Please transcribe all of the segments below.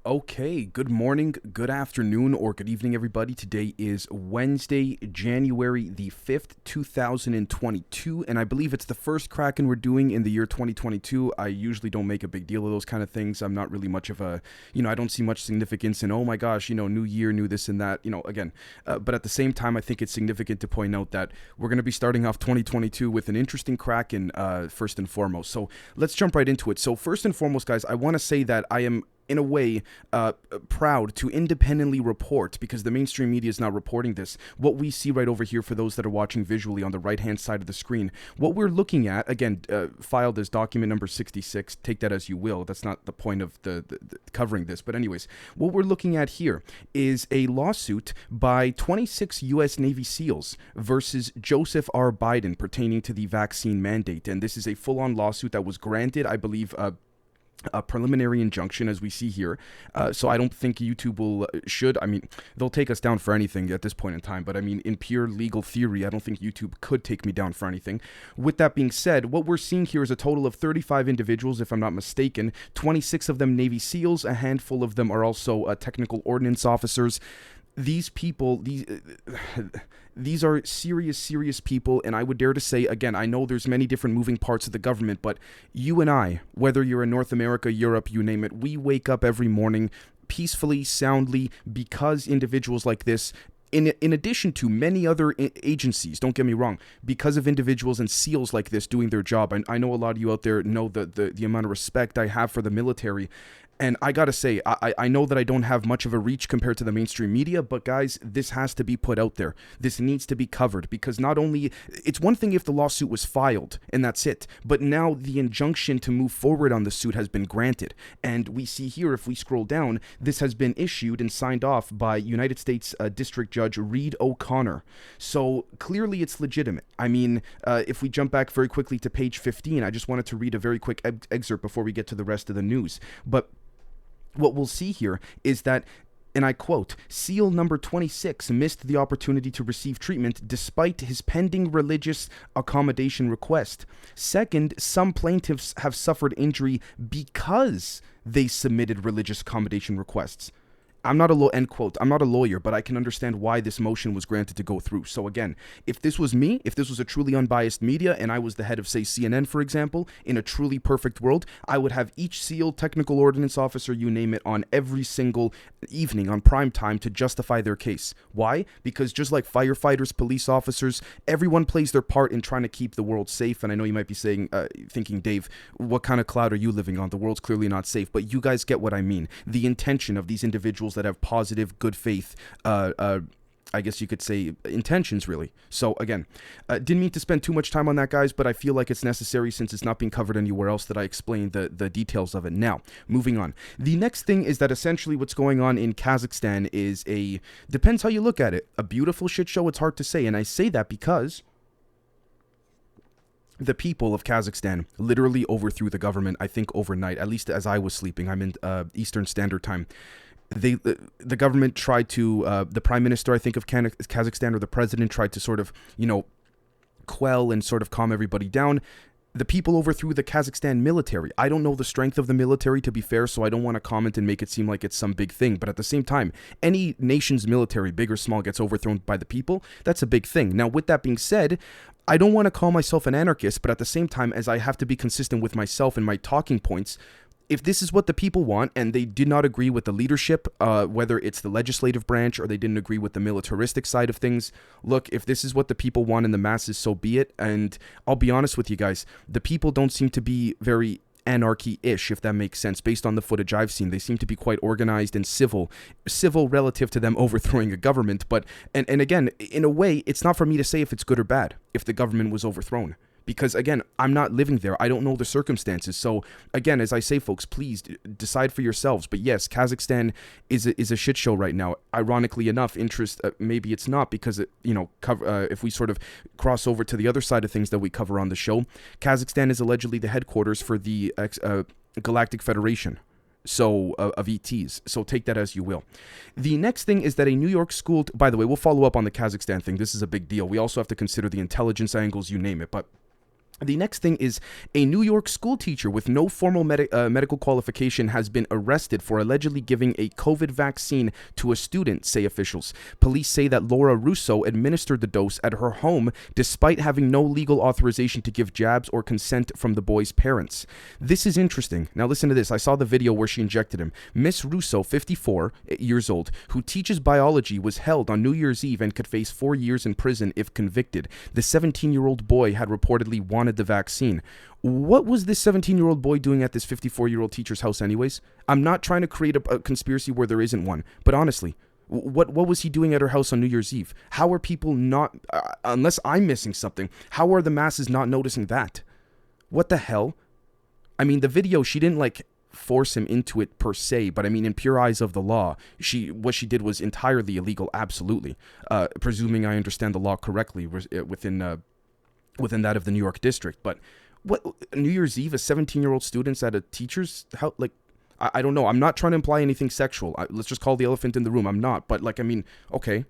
Okay, good morning, good afternoon, or good evening, everybody. Today is Wednesday, January the 5th, 2022, and I believe it's the first Kraken we're doing in the year 2022. I usually don't make a big deal of those kind of things. I'm not really much of a, I don't see much significance in, oh my gosh, new year, new this and that, again. But at the same time, I think it's significant to point out that we're going to be starting off 2022 with an interesting Kraken, first and foremost. So let's jump right into it. So, first and foremost, guys, I want to say that I am in a way, proud to independently report, because the mainstream media is not reporting this, what we see right over here for those that are watching visually on the right-hand side of the screen. What we're looking at, again, filed as document number 66, take that as you will. That's not the point of the covering this. But anyways, what we're looking at here is a lawsuit by 26 U.S. Navy SEALs versus Joseph R. Biden pertaining to the vaccine mandate. And this is a full-on lawsuit that was granted, I believe, a preliminary injunction, as we see here. So I don't think YouTube they'll take us down for anything at this point in time. But I mean, in pure legal theory, I don't think YouTube could take me down for anything. With that being said, what we're seeing here is a total of 35 individuals, if I'm not mistaken, 26 of them Navy SEALs, a handful of them are also technical ordnance officers. These people, these are serious people, and I would dare to say, again, I know there's many different moving parts of the government, but you and I, whether you're in North America, Europe, you name it, we wake up every morning peacefully, soundly, because individuals like this, in addition to many other agencies, don't get me wrong, because of individuals and SEALs like this doing their job. I know a lot of you out there know the amount of respect I have for the military. And I gotta say, I know that I don't have much of a reach compared to the mainstream media, but guys, this has to be put out there. This needs to be covered, because not only, it's one thing if the lawsuit was filed and that's it, but now the injunction to move forward on the suit has been granted. And we see here, if we scroll down, this has been issued and signed off by United States District Judge Reed O'Connor. So clearly it's legitimate. I mean, if we jump back very quickly to page 15, I just wanted to read a very quick excerpt before we get to the rest of the news. But what we'll see here is that, and I quote, SEAL number 26 missed the opportunity to receive treatment despite his pending religious accommodation request. Second, some plaintiffs have suffered injury because they submitted religious accommodation requests. I'm not end quote. I'm not a lawyer, but I can understand why this motion was granted to go through. So again, if this was me, if this was a truly unbiased media, and I was the head of, say, CNN, for example, in a truly perfect world, I would have each SEAL, technical ordnance officer, you name it, on every single evening on prime time to justify their case. Why? Because just like firefighters, police officers, everyone plays their part in trying to keep the world safe. And I know you might be saying, thinking, Dave, what kind of cloud are you living on? The world's clearly not safe. But you guys get what I mean. The intention of these individuals that have positive, good faith, I guess you could say, intentions, really. So again, didn't mean to spend too much time on that, guys, but I feel like it's necessary since it's not being covered anywhere else that I explain the details of it. Now, moving on. The next thing is that essentially what's going on in Kazakhstan is depends how you look at it, a beautiful shit show. It's hard to say, and I say that because the people of Kazakhstan literally overthrew the government, I think, overnight, at least as I was sleeping. I'm in Eastern Standard Time. The government tried to, the prime minister, I think, of Kazakhstan, or the president, tried to sort of, quell and sort of calm everybody down. The people overthrew the Kazakhstan military. I don't know the strength of the military, to be fair, so I don't want to comment and make it seem like it's some big thing. But at the same time, any nation's military, big or small, gets overthrown by the people. That's a big thing. Now, with that being said, I don't want to call myself an anarchist, but at the same time, as I have to be consistent with myself and my talking points, if this is what the people want and they did not agree with the leadership, whether it's the legislative branch or they didn't agree with the militaristic side of things, look, if this is what the people want in the masses, so be it. And I'll be honest with you guys, the people don't seem to be very anarchy-ish, if that makes sense. Based on the footage I've seen, they seem to be quite organized and civil relative to them overthrowing a government. But, and again, in a way, it's not for me to say if it's good or bad, if the government was overthrown. Because, again, I'm not living there. I don't know the circumstances. So, again, as I say, folks, please decide for yourselves. But yes, Kazakhstan is a shit show right now. Ironically enough, maybe it's not, because, if we sort of cross over to the other side of things that we cover on the show, Kazakhstan is allegedly the headquarters for the Galactic Federation. So, of ETs. So take that as you will. The next thing is that a New York school, by the way, we'll follow up on the Kazakhstan thing. This is a big deal. We also have to consider the intelligence angles, you name it. But The next thing is a New York school teacher with no formal medical qualification has been arrested for allegedly giving a COVID vaccine to a student, say officials. Police say that Laura Russo administered the dose at her home despite having no legal authorization to give jabs or consent from the boy's parents. This is interesting. Now listen to this. I saw the video where she injected him. Miss Russo, 54 years old, who teaches biology, was held on New Year's Eve and could face 4 years in prison if convicted. The 17-year-old boy had reportedly wanted the vaccine. What was this 17-year-old boy doing at this 54-year-old teacher's house anyways? I'm not trying to create a conspiracy where there isn't one, but honestly, what was he doing at her house on New Year's Eve? How are people not, unless I'm missing something, how are the masses not noticing that? What the hell? I mean, the video, she didn't like force him into it per se, but I mean, in pure eyes of the law, what she did was entirely illegal, absolutely. Presuming I understand the law correctly within that of the New York district. But what, New Year's Eve, a 17-year-old student's at a teacher's house? Like, I don't know. I'm not trying to imply anything sexual. Let's just call the elephant in the room. I'm not. But like, I mean, okay.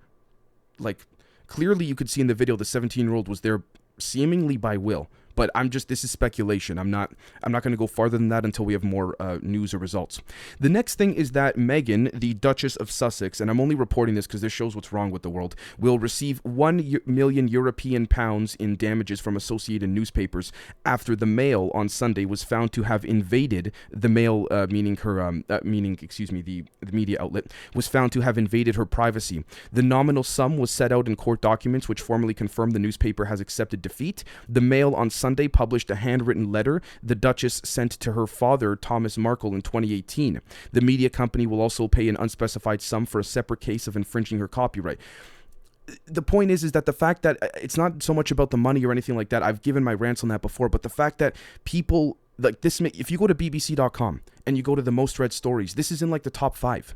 Like, clearly you could see in the video the 17-year-old was there seemingly by will. But this is speculation. I'm not going to go farther than that until we have more news or results. The next thing is that Meghan, the Duchess of Sussex, and I'm only reporting this because this shows what's wrong with the world, will receive €1 million in damages from Associated Newspapers after the Mail on Sunday was found to have invaded the Mail, the media outlet, was found to have invaded her privacy. The nominal sum was set out in court documents which formally confirmed the newspaper has accepted defeat. The Mail on Sunday published a handwritten letter the Duchess sent to her father, Thomas Markle, in 2018. The media company will also pay an unspecified sum for a separate case of infringing her copyright. The point is that the fact that it's not so much about the money or anything like that. I've given my rants on that before, but the fact that people like this, if you go to bbc.com and you go to the most read stories, this is in like the top 5.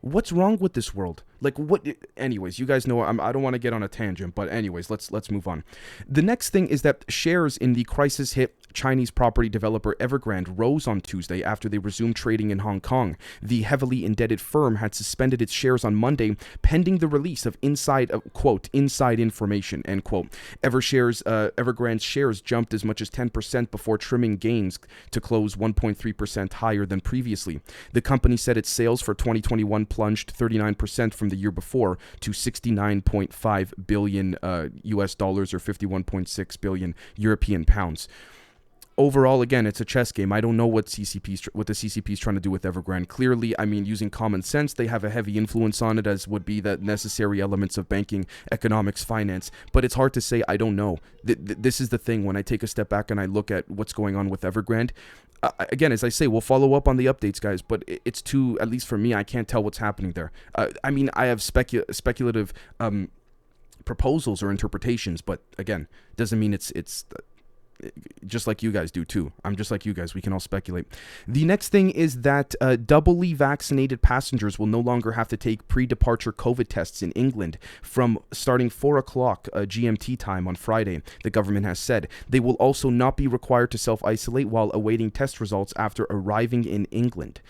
What's wrong with this world? Like, what? Anyways, you guys know I don't want to get on a tangent, but anyways, let's move on. The next thing is that shares in the crisis-hit Chinese property developer Evergrande rose on Tuesday after they resumed trading in Hong Kong. The heavily indebted firm had suspended its shares on Monday, pending the release of inside information, end quote. Evergrande's shares jumped as much as 10% before trimming gains to close 1.3% higher than previously. The company said its sales for 2021 plunged 39% from the year before to $69.5 billion US dollars, or 51.6 billion European pounds. Overall, again, it's a chess game. I don't know what the CCP is trying to do with Evergrande. Clearly, I mean, using common sense, they have a heavy influence on it, as would be the necessary elements of banking, economics, finance. But it's hard to say. I don't know. This is the thing. When I take a step back and I look at what's going on with Evergrande, again, as I say, we'll follow up on the updates, guys. But it's too, at least for me, I can't tell what's happening there. I mean, I have speculative proposals or interpretations, but again, doesn't mean it's just like you guys do too. I'm just like you guys. We can all speculate. The next thing is that doubly vaccinated passengers will no longer have to take pre-departure COVID tests in England from starting 4 o'clock GMT time on Friday, the government has said. They will also not be required to self-isolate while awaiting test results after arriving in England.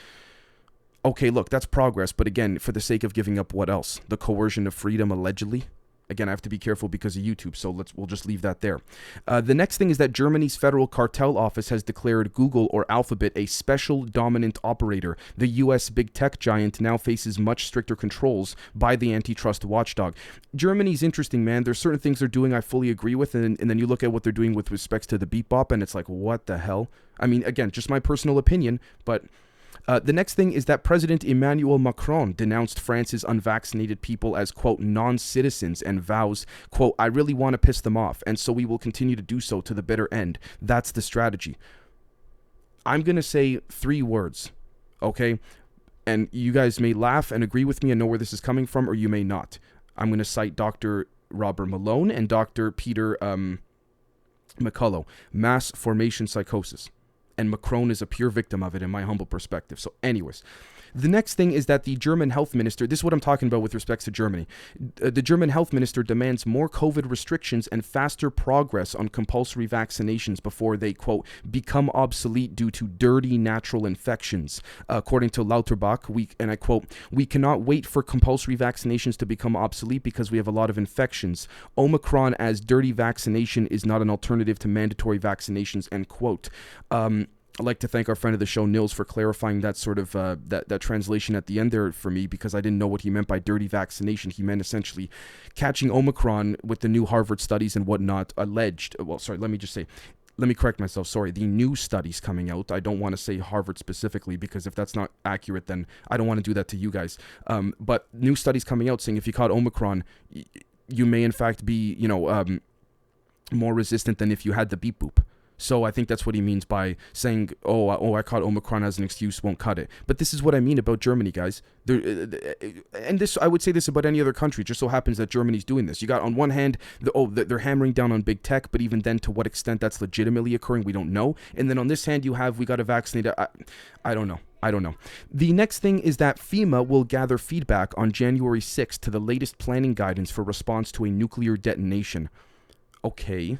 Okay, look, that's progress, but again, for the sake of giving up what else? The coercion of freedom, allegedly? Again, I have to be careful because of YouTube, so we'll just leave that there. The next thing is that Germany's Federal Cartel Office has declared Google, or Alphabet, a special dominant operator. The U.S. big tech giant now faces much stricter controls by the antitrust watchdog. Germany's interesting, man. There's certain things they're doing I fully agree with, and then you look at what they're doing with respects to the beep bop, and it's like, what the hell? I mean, again, just my personal opinion, but... the next thing is that President Emmanuel Macron denounced France's unvaccinated people as, quote, non-citizens, and vows, quote, I really want to piss them off, and so we will continue to do so to the bitter end. That's the strategy. I'm going to say 3 words, okay? And you guys may laugh and agree with me and know where this is coming from, or you may not. I'm going to cite Dr. Robert Malone and Dr. Peter McCullough, mass formation psychosis. And Macron is a pure victim of it, in my humble perspective. So anyways, the next thing is that the German health minister, this is what I'm talking about with respects to Germany. The German health minister demands more COVID restrictions and faster progress on compulsory vaccinations before they, quote, become obsolete due to dirty natural infections. According to Lauterbach, and I quote, we cannot wait for compulsory vaccinations to become obsolete because we have a lot of infections. Omicron as dirty vaccination is not an alternative to mandatory vaccinations, end quote. I'd like to thank our friend of the show, Nils, for clarifying that sort of that translation at the end there for me, because I didn't know what he meant by dirty vaccination. He meant essentially catching Omicron with the new Harvard studies and whatnot alleged. Well, sorry, let me correct myself. Sorry, the new studies coming out. I don't want to say Harvard specifically, because if that's not accurate, then I don't want to do that to you guys. But new studies coming out saying if you caught Omicron, you may in fact be, more resistant than if you had the beep boop. So I think that's what he means by saying, I caught Omicron as an excuse, won't cut it. But this is what I mean about Germany, guys. And this, I would say this about any other country. It just so happens that Germany's doing this. You got, on one hand, they're hammering down on big tech, but even then, to what extent that's legitimately occurring, we don't know. And then on this hand, we got to vaccinate. I don't know. The next thing is that FEMA will gather feedback on January 6th to the latest planning guidance for response to a nuclear detonation. Okay.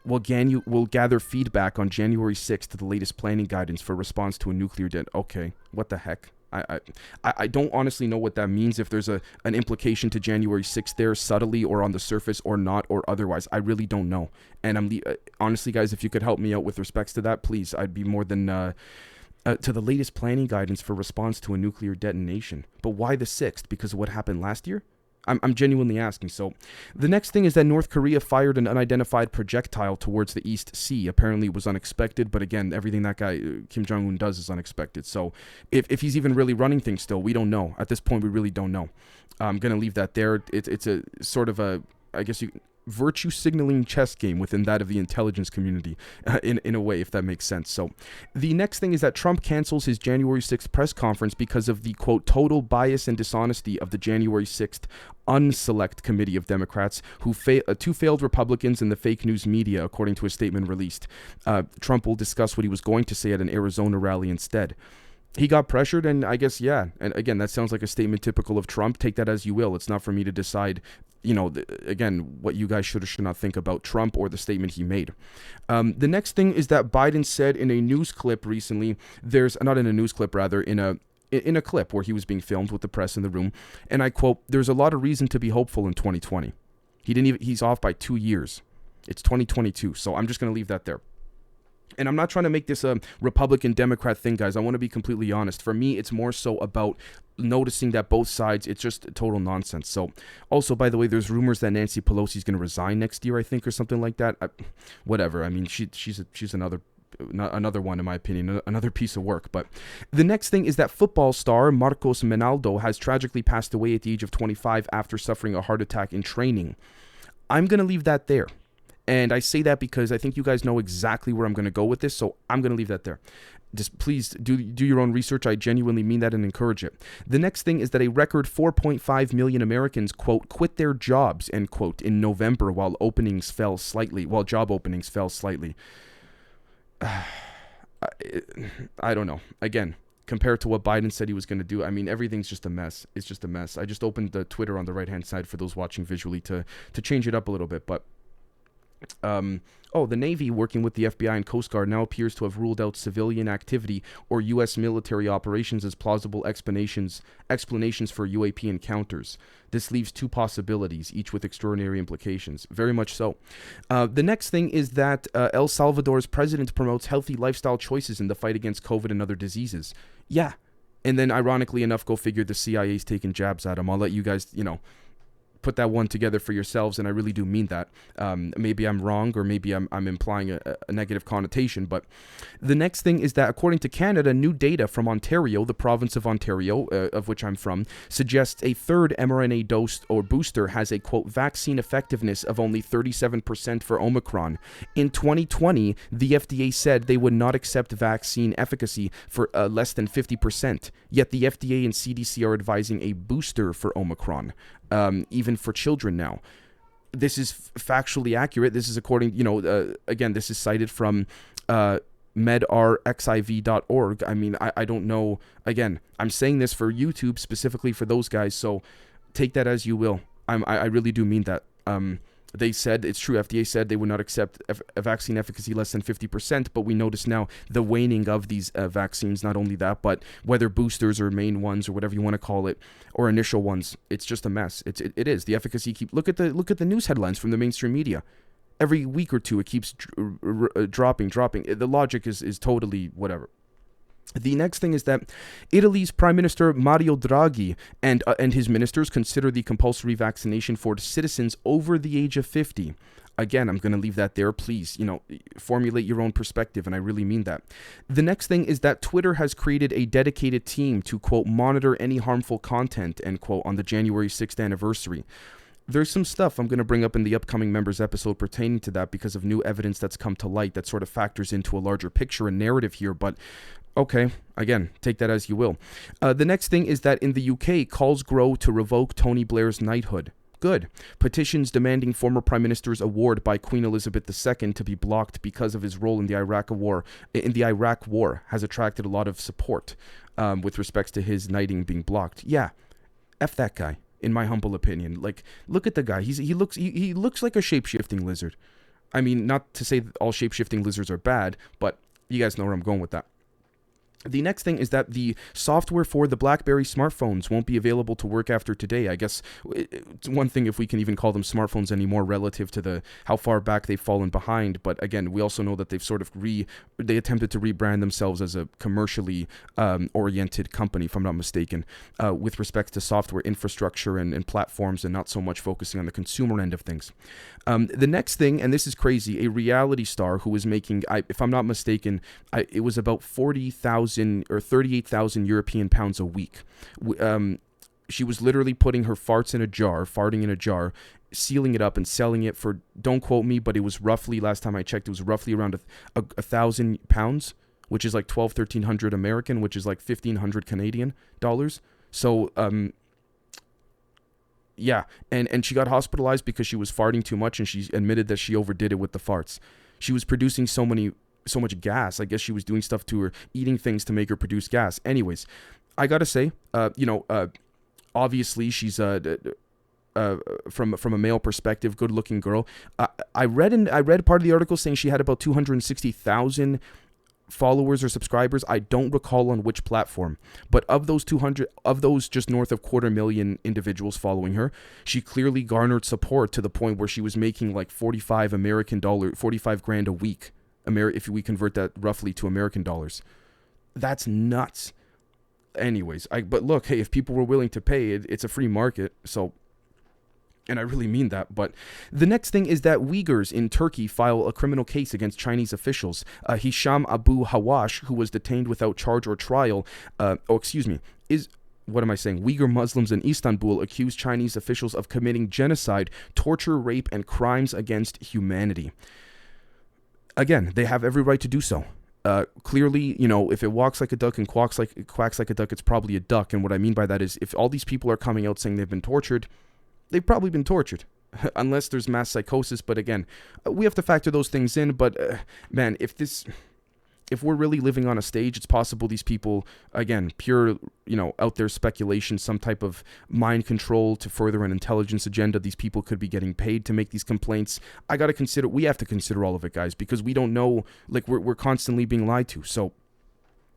We'll gather feedback on January 6th to the latest planning guidance for response to a nuclear Okay, what the heck? I don't honestly know what that means, if there's an implication to January 6th there, subtly or on the surface or not or otherwise. I really don't know. And honestly, guys, if you could help me out with respects to that, please, I'd be more than... to the latest planning guidance for response to a nuclear detonation. But why the 6th? Because of what happened last year? I'm genuinely asking. So the next thing is that North Korea fired an unidentified projectile towards the East Sea. Apparently it was unexpected, but again, everything that guy Kim Jong-un does is unexpected. So if he's even really running things still, we don't know. At this point, we really don't know. I'm going to leave that there. It's a sort of a, I guess virtue signaling chess game within that of the intelligence community, in a way, if that makes sense. So the next thing is that Trump cancels his January 6th press conference because of the, quote, total bias and dishonesty of the January 6th unselect committee of Democrats, two failed Republicans and the fake news media, according to a statement released. Trump will discuss what he was going to say at an Arizona rally instead. He got pressured, and I guess, yeah. And again, that sounds like a statement typical of Trump. Take that as you will. It's not for me to decide, again, what you guys should or should not think about Trump or the statement he made. The next thing is that Biden said in a news clip recently, in a clip where he was being filmed with the press in the room, and I quote, "There's a lot of reason to be hopeful in 2020. He's off by 2 years. It's 2022. So I'm just going to leave that there. And I'm not trying to make this a Republican-Democrat thing, guys. I want to be completely honest. For me, it's more so about noticing that both sides, it's just total nonsense. So, also, by the way, there's rumors that Nancy Pelosi's going to resign next year, I think, or something like that. Whatever. I mean, she's another one, in my opinion, another piece of work. But the next thing is that football star Marcos Menaldo has tragically passed away at the age of 25 after suffering a heart attack in training. I'm going to leave that there. And I say that because I think you guys know exactly where I'm going to go with this, so I'm going to leave that there. Just please do your own research. I genuinely mean that and encourage it. The next thing is that a record 4.5 million Americans, quote, quit their jobs, end quote, in November while job openings fell slightly. I don't know. Again, compared to what Biden said he was going to do, I mean, everything's just a mess. It's just a mess. I just opened the Twitter on the right-hand side for those watching visually to change it up a little bit, but the Navy, working with the FBI and Coast Guard, now appears to have ruled out civilian activity or U.S. military operations as plausible explanations for UAP encounters. This leaves two possibilities, each with extraordinary implications. Very much so. The next thing is that El Salvador's president promotes healthy lifestyle choices in the fight against COVID and other diseases. Yeah. And then, ironically enough, go figure, the CIA's taking jabs at him. I'll let you guys, put that one together for yourselves, and I really do mean that. Maybe I'm wrong, or maybe I'm implying a negative connotation, but the next thing is that, according to Canada, new data from Ontario, the province of Ontario, of which I'm from, suggests a third mRNA dose or booster has a, quote, vaccine effectiveness of only 37% for Omicron. In 2020, the FDA said they would not accept vaccine efficacy for less than 50%, yet the FDA and CDC are advising a booster for Omicron. Even for children now. This is factually accurate. This is according, again, this is cited from medrxiv.org. I mean, I don't know. Again, I'm saying this for YouTube, specifically for those guys, so take that as you will. I really do mean that. They said, it's true, FDA said they would not accept a vaccine efficacy less than 50%, but we notice now the waning of these vaccines. Not only that, but whether boosters or main ones or whatever you want to call it, or initial ones, it's just a mess. It is. The efficacy look at the news headlines from the mainstream media. Every week or two, it keeps dropping. The logic is totally whatever. The next thing is that Italy's Prime Minister Mario Draghi and his ministers consider the compulsory vaccination for citizens over the age of 50. Again, I'm going to leave that there. Please, formulate your own perspective, and I really mean that. The next thing is that Twitter has created a dedicated team to, quote, monitor any harmful content, end quote, on the January 6th anniversary. There's some stuff I'm going to bring up in the upcoming members episode pertaining to that because of new evidence that's come to light that sort of factors into a larger picture and narrative here, but okay, again, take that as you will. The next thing is that in the UK, calls grow to revoke Tony Blair's knighthood. Good. Petitions demanding former Prime Minister's award by Queen Elizabeth II to be blocked because of his role in the Iraq War has attracted a lot of support with respects to his knighting being blocked. Yeah, F that guy, in my humble opinion. Like, look at the guy. He looks like a shape-shifting lizard. I mean, not to say that all shape-shifting lizards are bad, but you guys know where I'm going with that. The next thing is that the software for the BlackBerry smartphones won't be available to work after today. I guess it's one thing if we can even call them smartphones anymore relative to how far back they've fallen behind. But again, we also know that they've sort of they attempted to rebrand themselves as a commercially oriented company, if I'm not mistaken, with respect to software infrastructure and platforms, and not so much focusing on the consumer end of things. The next thing, and this is crazy, a reality star who was making, if I'm not mistaken, it was about 40,000 or 38,000 European pounds a week. She was literally putting her farting in a jar, sealing it up and selling it for, don't quote me, but it was roughly, last time I checked, it was roughly around £1,000 pounds, which is like 1,300 American, which is like 1,500 Canadian dollars. So, yeah, and she got hospitalized because she was farting too much, and she admitted that she overdid it with the farts. She was producing so much gas. I guess she was doing stuff to her, eating things to make her produce gas. Anyways, I gotta say, obviously she's from a male perspective, good-looking girl. I read part of the article saying she had about 260,000 followers or subscribers. I don't recall on which platform, but of those just north of 250,000 individuals following her, she clearly garnered support to the point where she was making like $45 grand a week. If we convert that roughly to American dollars. That's nuts. Anyways, but look, hey, if people were willing to pay, it's a free market, so, and I really mean that. But the next thing is that Uyghurs in Turkey file a criminal case against Chinese officials. Hisham Abu Hawash, who was detained without charge or trial, Uyghur Muslims in Istanbul accuse Chinese officials of committing genocide, torture, rape, and crimes against humanity. Again, they have every right to do so. Clearly, if it walks like a duck and quacks like a duck, it's probably a duck. And what I mean by that is, if all these people are coming out saying they've been tortured, they've probably been tortured, unless there's mass psychosis. But again, we have to factor those things in. But man, if we're really living on a stage, it's possible these people, again, pure, out there speculation, some type of mind control to further an intelligence agenda. These people could be getting paid to make these complaints. We have to consider all of it, guys, because we don't know, like, we're constantly being lied to. So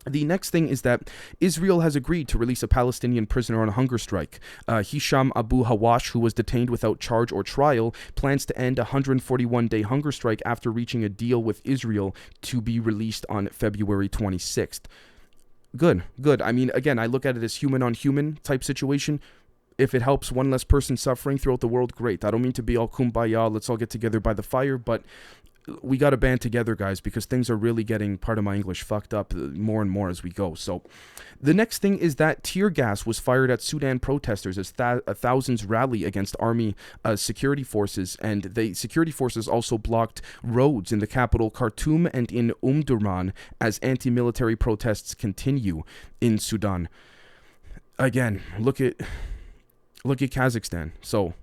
the next thing is that Israel has agreed to release a Palestinian prisoner on a hunger strike. Hisham Abu Hawash, who was detained without charge or trial, plans to end a 141-day hunger strike after reaching a deal with Israel to be released on February 26th. Good. I mean, again, I look at it as human-on-human type situation. If it helps one less person suffering throughout the world, great. I don't mean to be all kumbaya, let's all get together by the fire, but we got to band together, guys, because things are really getting, part of my English, fucked up more and more as we go. So the next thing is that tear gas was fired at Sudan protesters as thousands rally against army security forces, and the security forces also blocked roads in the capital Khartoum and in Durman as anti-military protests continue in Sudan. Again, look at Kazakhstan. So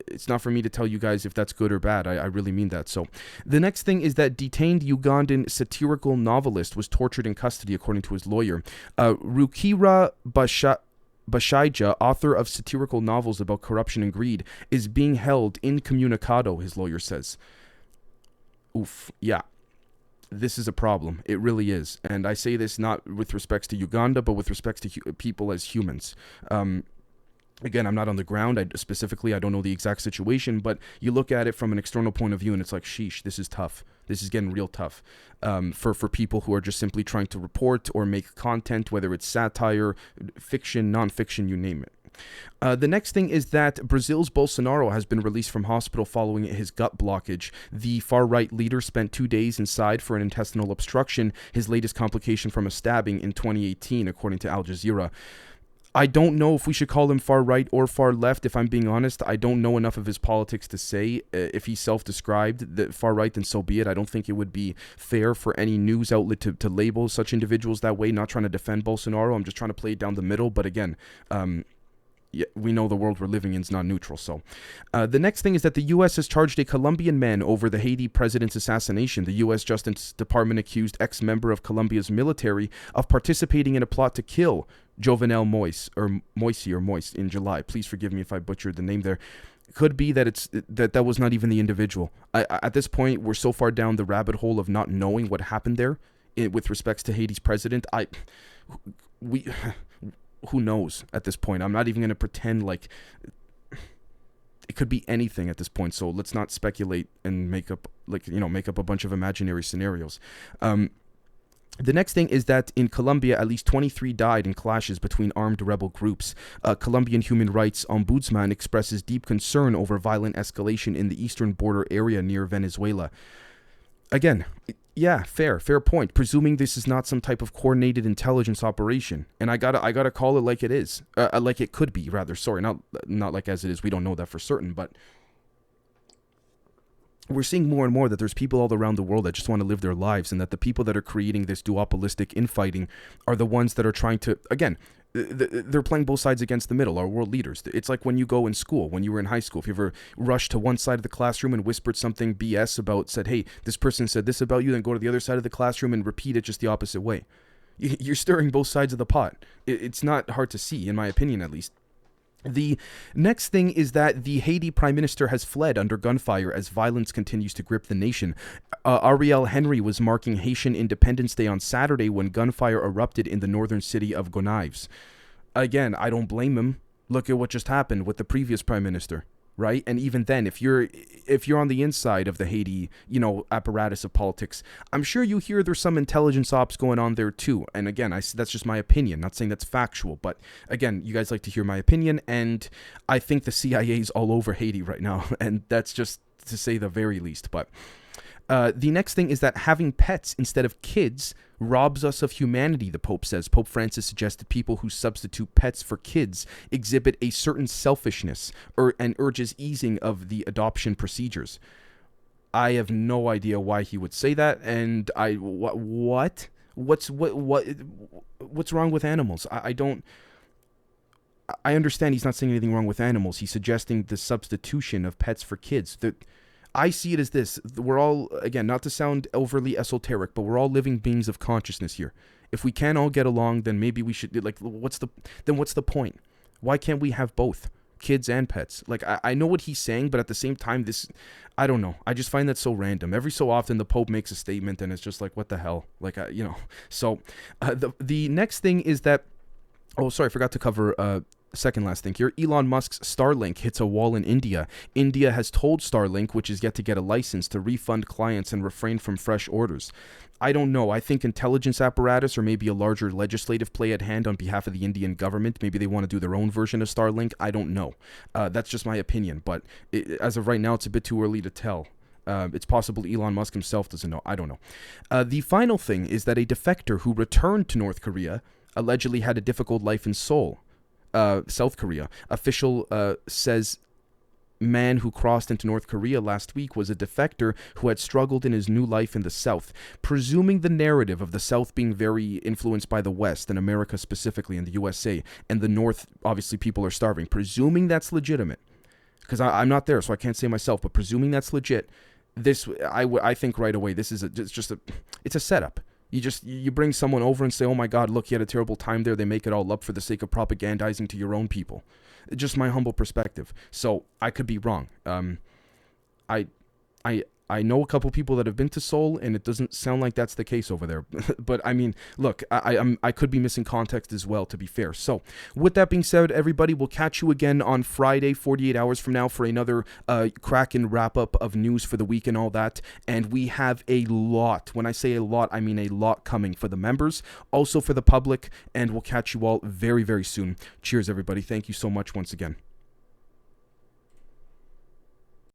it's not for me to tell you guys if that's good or bad. I really mean that. So the next thing is that detained Ugandan satirical novelist was tortured in custody, according to his lawyer. Rukira Bashaija, author of satirical novels about corruption and greed, is being held incommunicado, his lawyer says. Oof, yeah. This is a problem. It really is. And I say this not with respects to Uganda, but with respects to people as humans. Again, I'm not on the ground. I don't know the exact situation, but you look at it from an external point of view and it's like, sheesh, this is tough. This is getting real tough for people who are just simply trying to report or make content, whether it's satire, fiction, nonfiction, you name it. The next thing is that Brazil's Bolsonaro has been released from hospital following his gut blockage. The far-right leader spent 2 days inside for an intestinal obstruction, his latest complication from a stabbing in 2018, according to Al Jazeera. I don't know if we should call him far-right or far-left, if I'm being honest. I don't know enough of his politics to say. If he's self-described the far-right, then so be it. I don't think it would be fair for any news outlet to label such individuals that way. Not trying to defend Bolsonaro. I'm just trying to play it down the middle. But again, yeah, we know the world we're living in is not neutral. So the next thing is that the U.S. has charged a Colombian man over the Haiti president's assassination. The U.S. Justice Department accused ex-member of Colombia's military of participating in a plot to kill Jovenel Moise in July. Please forgive me if I butchered the name there. Could be that that was not even the individual. At this point, we're so far down the rabbit hole of not knowing what happened there with respects to Haiti's president. Who knows at this point? I'm not even going to pretend like it could be anything at this point. So let's not speculate and make up a bunch of imaginary scenarios. The next thing is that in Colombia, at least 23 died in clashes between armed rebel groups. Colombian human rights ombudsman expresses deep concern over violent escalation in the eastern border area near Venezuela. Again, yeah, fair point. Presuming this is not some type of coordinated intelligence operation, and I gotta call it like it is, like it could be, rather. Sorry, not like as it is. We don't know that for certain, but we're seeing more and more that there's people all around the world that just want to live their lives, and that the people that are creating this duopolistic infighting are the ones that are trying to, again, they're playing both sides against the middle, our world leaders. It's like when you go in school, when you were in high school, if you ever rushed to one side of the classroom and whispered something BS about, said, hey, this person said this about you, then go to the other side of the classroom and repeat it just the opposite way. You're stirring both sides of the pot. It's not hard to see, in my opinion at least. The next thing is that the Haiti prime minister has fled under gunfire as violence continues to grip the nation. Ariel Henry was marking Haitian Independence Day on Saturday when gunfire erupted in the northern city of Gonaives. Again, I don't blame him. Look at what just happened with the previous prime minister, right? And even then, if you're on the inside of the Haiti, apparatus of politics, I'm sure you hear there's some intelligence ops going on there too. And again, that's just my opinion. Not saying that's factual, but again, you guys like to hear my opinion, and I think the CIA's all over Haiti right now, and that's just to say the very least. But the next thing is that having pets instead of kids robs us of humanity, the Pope says. Pope Francis suggested people who substitute pets for kids exhibit a certain selfishness and urges easing of the adoption procedures. I have no idea why he would say that, and what's wrong with animals? I understand he's not saying anything wrong with animals. He's suggesting the substitution of pets for kids. I see it as this. We're all, again, not to sound overly esoteric, but we're all living beings of consciousness here. If we can't all get along, then maybe we should, what's the point? Why can't we have both, kids and pets? I know what he's saying, but at the same time, I don't know. I just find that so random. Every so often, the Pope makes a statement, and it's just like, what the hell? So the next thing is that, oh, sorry, I forgot to cover second last thing here. Elon Musk's Starlink hits a wall in India. India has told Starlink, which is yet to get a license, to refund clients and refrain from fresh orders. I don't know. I think intelligence apparatus or maybe a larger legislative play at hand on behalf of the Indian government. Maybe they want to do their own version of Starlink. I don't know. That's just my opinion. But as of right now, it's a bit too early to tell. It's possible Elon Musk himself doesn't know. I don't know. The final thing is that a defector who returned to North Korea allegedly had a difficult life in Seoul, South Korea. Official says man who crossed into North Korea last week was a defector who had struggled in his new life in the South. Presuming the narrative of the South being very influenced by the West, and America specifically in the USA, and the North, obviously people are starving. Presuming that's legitimate, because I'm not there, so I can't say myself. But presuming that's legit, I think right away this is it's a setup. You bring someone over and say, oh my God, look, you had a terrible time there. They make it all up for the sake of propagandizing to your own people. Just my humble perspective. So I could be wrong. I know a couple people that have been to Seoul, and it doesn't sound like that's the case over there. But I mean, look, I could be missing context as well, to be fair. So with that being said, everybody, we'll catch you again on Friday, 48 hours from now, for another Kraken wrap-up of news for the week and all that. And we have a lot. When I say a lot, I mean a lot coming for the members, also for the public, and we'll catch you all very, very soon. Cheers, everybody. Thank you so much once again.